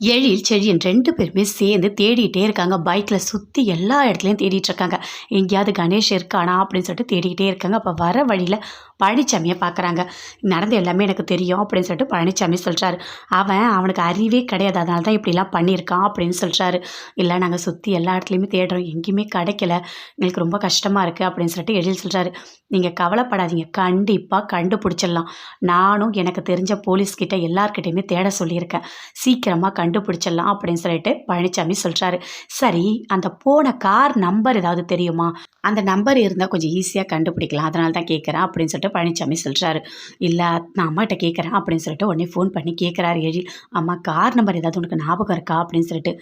எழில், செழியன் 2 பேருமே சேர்ந்து தேடிட்டே இருக்காங்க. பைக்ல சுத்தி எல்லா இடத்துலயும் தேடிட்டு இருக்காங்க. எங்கேயாவது கணேஷ் இருக்கானா அப்படின்னு சொல்லிட்டு தேடிக்கிட்டே இருக்காங்க. அப்ப வர வழியில பழனிச்சாமிய பார்க்குறாங்க. நடந்த எல்லாமே எனக்கு தெரியும் அப்படின்னு சொல்லிட்டு பழனிச்சாமி சொல்றாரு. அவனுக்கு அறிவே கிடையாது. அதனால தான் இப்படிலாம் பண்ணியிருக்கான் அப்படின்னு சொல்றாரு. இல்ல நாங்க சுத்தி எல்லா இடத்துலயுமே தேடுறோம். எங்கேயுமே கிடைக்கல. எங்களுக்கு ரொம்ப கஷ்டமா இருக்கு அப்படின்னு சொல்லிட்டு எழில் சொல்றாரு. நீங்க கவலைப்படாதீங்க. கண்டிப்பா கண்டுபிடிச்சிடலாம். நானும் எனக்கு தெரிஞ்ச போலீஸ்கிட்ட எல்லார்கிட்டயுமே தேட சொல்லியிருக்கேன். சீக்கிரமா கண்டுபிடிச்சிடலாம் அப்படின்னு சொல்லிட்டு பழனிச்சாமி சொல்றாரு. சரி, அந்த போன கார் நம்பர் ஏதாவது தெரியுமா? அந்த நம்பர் இருந்தால் கொஞ்சம் ஈஸியாக கண்டுபிடிக்கலாம். அதனால தான் கேட்குறேன் அப்படின்னு சொல்லிட்டு பழனிச்சாமி சொல்கிறாரு. இல்லை, நான் அம்மாட்ட கேட்குறேன் அப்படின்னு சொல்லிட்டு உடனே ஃபோன் பண்ணி கேட்குறாரு எழில். அம்மா, கார் நம்பர் ஏதாவது உனக்கு ஞாபகம் இருக்கா அப்படின்னு சொல்லிட்டு.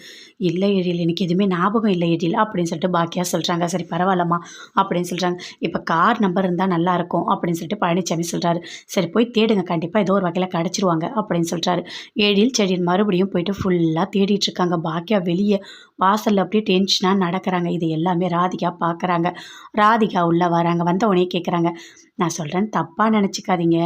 இல்லை எழில், எனக்கு எதுவுமே ஞாபகம் இல்லை எழில் அப்படின்னு சொல்லிட்டு பாக்கியா சொல்கிறாங்க. சரி பரவாயில்லம்மா அப்படின்னு சொல்கிறாங்க. இப்போ கார் நம்பர் இருந்தால் நல்லாயிருக்கும் அப்படின்னு சொல்லிட்டு பழனிச்சாமி சொல்கிறாரு. சரி போய் தேடுங்க, கண்டிப்பாக ஏதோ ஒரு வகையில் கிடச்சிருவாங்க அப்படின்னு சொல்கிறாரு. எழில் செழியன் மறுபடியும் போயிட்டு ஃபுல்லாக தேடிட்டு இருக்காங்க. பாக்கியா வெளியே வாசலில் அப்படியே டென்ஷனாக நடக்கிறாங்க. இது எல்லாமே ராதிகா பார்க்குறாங்க. ராதிகா உள்ளே வராங்க. வந்த உடனே கேட்குறாங்க, நான் சொல்கிறேன் தப்பாக நினச்சிக்காதீங்க.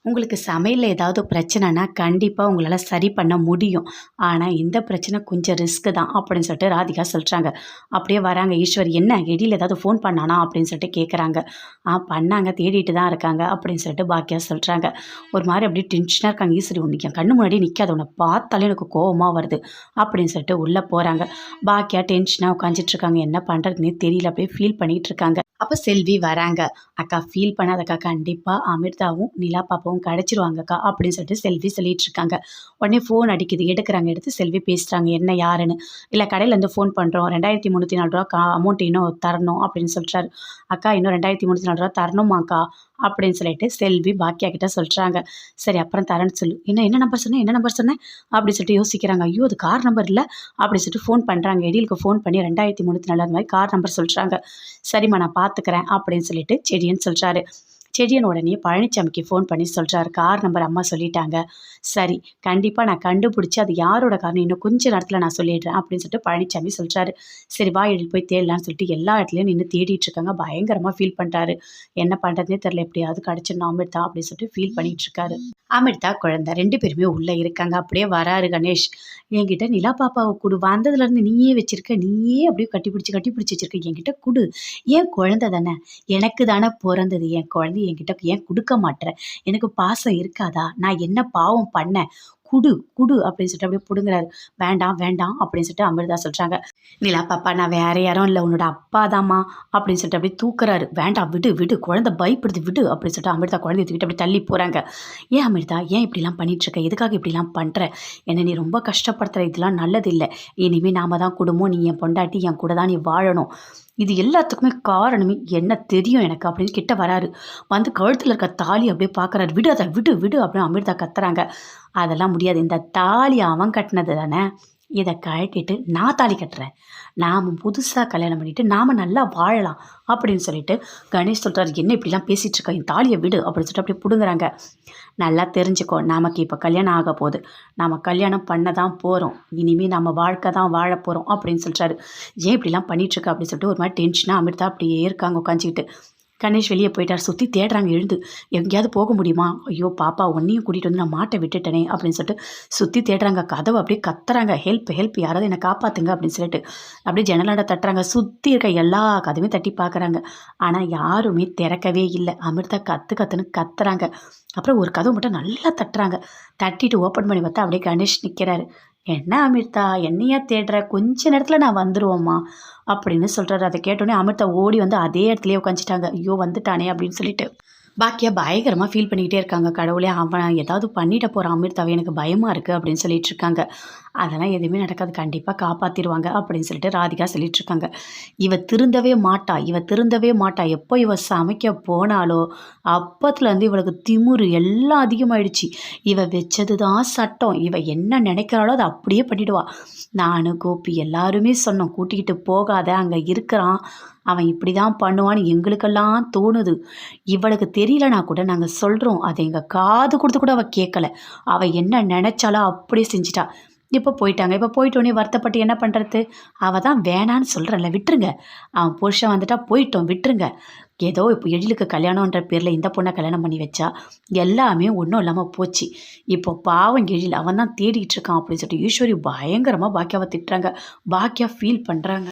உங்களுக்கு சமையலில் ஏதாவது பிரச்சனைனா கண்டிப்பாக உங்களால் சரி பண்ண முடியும். ஆனால் இந்த பிரச்சனை கொஞ்சம் ரிஸ்க்கு தான் அப்படின்னு சொல்லிட்டு ராதிகா சொல்கிறாங்க. அப்படியே வராங்க ஈஸ்வரி. என்ன எடியில் ஏதாவது ஃபோன் பண்ணானா அப்படின்னு சொல்லிட்டு கேட்குறாங்க. பண்ணாங்க, தேடிட்டு தான் இருக்காங்க அப்படின்னு சொல்லிட்டு பாக்கியா சொல்கிறாங்க. ஒரு மாதிரி அப்படியே டென்ஷனாக இருக்காங்க. ஈஸ்வரி, ஒன்று என் கண்ணு முன்னாடி நிற்காத, உன்னை பார்த்தாலே எனக்கு கோவமாக வருது அப்படின்னு சொல்லிட்டு உள்ளே போகிறாங்க. பாக்கியா டென்ஷனாக உட்காந்துட்ருக்காங்க. என்ன பண்ணுறதுனே தெரியல, அப்படியே ஃபீல் பண்ணிகிட்டு இருக்காங்க. அப்போ செல்வி வராங்க. அக்கா ஃபீல் பண்ணாதக்கா, கண்டிப்பாக அமிர்தாவும் நிலா பாப்பாவும் கிடச்சிருவாங்கக்கா அப்படின்னு சொல்லிட்டு செல்வி சொல்லிட்டு இருக்காங்க. உடனே ஃபோன் அடிக்குது. எடுக்கிறாங்க. எடுத்து செல்வி பேசுகிறாங்க. என்ன யாருன்னு. இல்லை, கடையிலேருந்து ஃபோன் பண்ணுறோம், 2304 அமௌண்ட் இன்னும் தரணும் அப்படின்னு சொல்கிறாரு. அக்கா, இன்னும் 2304 தரணுமாக்கா அப்படின்னு சொல்லிட்டு செல்வி பாக்கியா கிட்ட சொல்கிறாங்க. சரி அப்புறம் தரேன்னு சொல்லு. என்ன நம்பர் சொன்னேன், என்ன நம்பர் சொன்னேன் அப்படின்னு சொல்லிட்டு யோசிக்கிறாங்க. ஐயோ, அது கார் நம்பர் இல்லை அப்படின்னு சொல்லிட்டு ஃபோன் பண்ணுறாங்க. எடிலுக்கு ஃபோன் பண்ணி 2304 அந்த மாதிரி கார் நம்பர் சொல்கிறாங்க. சரிம்மா, நான் பார்த்துக்கிறேன் அப்படின்னு சொல்லிட்டு செடியன் சொல்கிறாரு. செடியன் உடனே பழனிச்சாமிக்கு ஃபோன் பண்ணி சொல்கிறாரு. கார் நம்பர் அம்மா சொல்லிட்டாங்க. சரி, கண்டிப்பாக நான் கண்டுபிடிச்சி அது யாரோட காரணம் இன்னும் கொஞ்சம் நேரத்தில் நான் சொல்லிடுறேன் அப்படின்னு சொல்லிட்டு பழனிச்சாமி சொல்கிறாரு. சரி வா எழில், போய் தேடலான்னு சொல்லிட்டு எல்லா இடத்துலையும் நின்று தேடிட்டு இருக்காங்க. பயங்கரமாக ஃபீல் பண்ணுறாரு. என்ன பண்ணுறதுனே தெரில, எப்படியாவது கிடச்சிடணும் அமிர்தா அப்படின்னு சொல்லிட்டு ஃபீல் பண்ணிட்டு இருக்காரு. அமிர்தா குழந்தை 2 பேருமே உள்ளே இருக்காங்க. அப்படியே வராரு கணேஷ். என்கிட்ட நிலா பாப்பாவை கொடு, வந்ததுலேருந்து நீயே வச்சிருக்க, நீயே அப்படியே கட்டி பிடிச்சி வச்சிருக்க, என்கிட்ட கொடு. ஏன் குழந்தை தானே, எனக்கு தானே பிறந்தது, என் குழந்தை என்கிட்ட ஏன் கொடுக்க மாட்டேற? எனக்கு பாசம் இருக்காதா? நான் என்ன பாவம் பண்ணேன்? குடு குடு அப்படின்னு சொல்லிட்டு அப்படியே பிடுங்குறாரு. வேண்டாம் வேண்டாம் அப்படின்னு சொல்லிட்டு அமிர்தா சொல்கிறாங்க. நிலா பாப்பா, நான் வேற யாரும் இல்லை, உன்னோட அப்பா தாம்மா அப்படின்னு சொல்லிட்டு அப்படியே தூக்குறாரு. வேண்டாம், விடு விடு, குழந்தை பயப்படுது, விடு அப்படின்னு சொல்லிட்டு அமிர்தா குழந்தைய தூக்கிட்டு அப்படி தள்ளி போகிறாங்க. ஏன் அமிர்தா, ஏன் இப்படிலாம் பண்ணிட்டுருக்க? எதுக்காக இப்படிலாம் பண்ணுற? என்னை நீ ரொம்ப கஷ்டப்படுத்துகிற, இதெல்லாம் நல்லது இல்லை. இனிமேல் நாம தான் குடும்பம், நீ என் பொண்டாட்டி, என் கூட தான் நீ வாழணும். இது எல்லாத்துக்குமே காரணமே என்ன தெரியும் எனக்கு அப்படின்னு கிட்ட வராரு. வந்து கழுத்தில் இருக்க தாலி அப்படியே பார்க்குறாரு. விடு அதை, விடு விடு அப்படின்னு அமிர்தா கத்துறாங்க. அதெல்லாம் முடியாது, இந்த தாலி அவன் கட்டினது தானே, இதை கழட்டிட்டு நான் தாலி கட்டுறேன், நாம் புதுசாக கல்யாணம் பண்ணிவிட்டு நாம் நல்லா வாழலாம் அப்படின்னு சொல்லிட்டு கணேஷ் சொல்கிறார். என்ன இப்படிலாம் பேசிகிட்டு இருக்கா, என் தாலியை விடு அப்படின்னு சொல்லிட்டு அப்படி பிடுங்குறாங்க. நல்லா தெரிஞ்சுக்கோ, நமக்கு இப்போ கல்யாணம் ஆக போகுது, நாம் கல்யாணம் பண்ண தான் போகிறோம், இனிமேல் நம்ம வாழ்க்கை தான் வாழ போகிறோம் அப்படின்னு சொல்கிறாரு. ஏன் இப்படிலாம் பண்ணிகிட்ருக்கா அப்படின்னு சொல்லிட்டு ஒரு மாதிரி டென்ஷனாக அமிர்தா அப்படியே இருக்காங்க உட்காந்துக்கிட்டு. கணேஷ் வெளியே போயிட்டார். சுற்றி தேடுறாங்க. எழுந்து எங்கேயாவது போக முடியுமா? ஐயோ பாப்பா, உன்னையும் கூட்டிகிட்டு வந்து நான் மாட்டை விட்டுட்டேனே அப்படின்னு சொல்லிட்டு சுற்றி தேடுறாங்க. கதவை அப்படியே கத்துறாங்க. ஹெல்ப் ஹெல்ப், யாராவது என்னை காப்பாற்றுங்க அப்படின்னு சொல்லிட்டு அப்படியே ஜன்னலாட தட்டுறாங்க. சுற்றி இருக்க எல்லா கதவையும் தட்டி பார்க்குறாங்க. ஆனால் யாருமே திறக்கவே இல்லை. அமிர்தா கத்துன்னு கத்துறாங்க. அப்புறம் ஒரு கதவு மட்டும் நல்லா தட்டுறாங்க. தட்டிட்டு ஓப்பன் பண்ணி பார்த்தா அப்படியே கணேஷ் நிற்கிறாரு. என்ன அமிர்தா, என்னையா தேடுற? கொஞ்ச நேரத்தில் நான் வந்துடுவோம்மா அப்படின்னு சொல்கிறாரு. அதை கேட்டோன்னே அமிர்தா ஓடி வந்து அதே இடத்துலயே உட்காந்துட்டாங்க. ஐயோ வந்துட்டானே அப்படின்னு சொல்லிட்டு பாக்கியா பயங்கரமாக ஃபீல் பண்ணிக்கிட்டே இருக்காங்க. கடவுளே, அவன் ஏதாவது பண்ணிட போகிறான் அமிர்தாவை, எனக்கு பயமாக இருக்குது அப்படின்னு சொல்லிட்டு இருக்காங்க. அதெல்லாம் எதுவுமே நடக்காது, கண்டிப்பாக காப்பாற்றிடுவாங்க அப்படின்னு சொல்லிட்டு ராதிகா சொல்லிட்டு இருக்காங்க. இவ திருந்தவே மாட்டா. எப்போ இவ சமைக்க போனாலோ அப்பத்துலேருந்து இவளுக்கு திமுரு எல்லாம் அதிகமாயிடுச்சு. இவ வச்சது தான் சட்டம். இவ என்ன நினைக்கிறாளோ அதை அப்படியே பண்ணிடுவா. நான் கோபி எல்லாருமே சொன்னோம், கூட்டிக்கிட்டு போகாத, அங்கே இருக்கிறான், அவன் இப்படி தான் பண்ணுவான்னு எங்களுக்கெல்லாம் தோணுது. இவளுக்கு தெரியலனா கூட நாங்கள் சொல்கிறோம், அதை எங்கள் காது கொடுத்து கூட அவள் கேட்கல. அவள் என்ன நினச்சாலோ அப்படியே செஞ்சிட்டா. இப்போ போயிட்டாங்க. இப்போ போயிட்டோனே வருத்தப்பட்டு என்ன பண்ணுறது? அவள் தான் வேணான்னு சொல்கிறேன்ல, விட்டுருங்க. அவன் புருஷன் வந்துட்டா போயிட்டோம், விட்டுருங்க. ஏதோ இப்போ எழிலுக்கு கல்யாணன்ற பேரில் இந்த பொண்ணை கல்யாணம் பண்ணி வச்சா எல்லாமே ஒன்றும் இல்லாமல் போச்சு. இப்போ பாவம் எழில் அவன் தான் தேடிட்டு இருக்கான் அப்படின்னு சொல்லிட்டு ஈஸ்வரி பயங்கரமாக பாக்கியாவை திட்டுறாங்க. பாக்கியா ஃபீல் பண்ணுறாங்க.